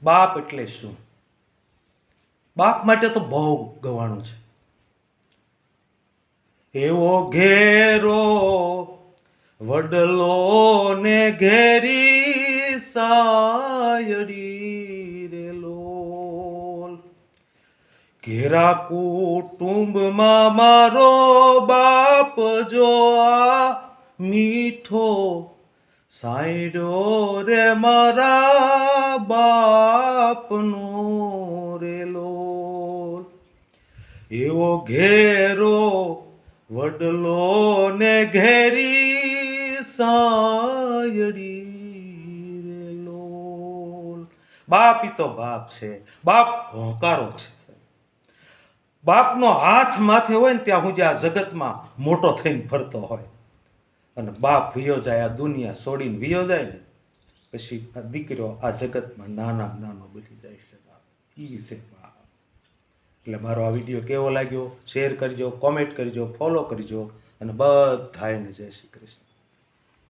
બાપ એટલે શું? બાપ માટે તો બહુ ગવાણું છે. એવો ઘેરો વડલો ને ઘેરી સાયડી રે લોલ. ઘેરા કુટુંબમાં મારો બાપ જો આ મીઠો સાંયડો રે મારા બાપનો રે લોલ. એવો ઘેરો વડલો ને ઘેરી સાયડી રે લોલ. બાપ ઈ તો બાપ છે. બાપ હોંકારો છે. બાપનો હાથ માથે હોય ને ત્યાં હું આ જગતમાં મોટો થઈને ફરતો હોય, અને બાપ વિયો જાય, આ દુનિયા છોડીને વિયો જાય ને પછી આ દીકરો આ જગતમાં નાનો બની જાય છે. બાપ ઈ છે બાપ. એટલે મારો આ વિડીયો કેવો લાગ્યો શેર કરજો, કોમેન્ટ કરજો, ફોલો કરજો, અને બધાને જય શ્રી કૃષ્ણ.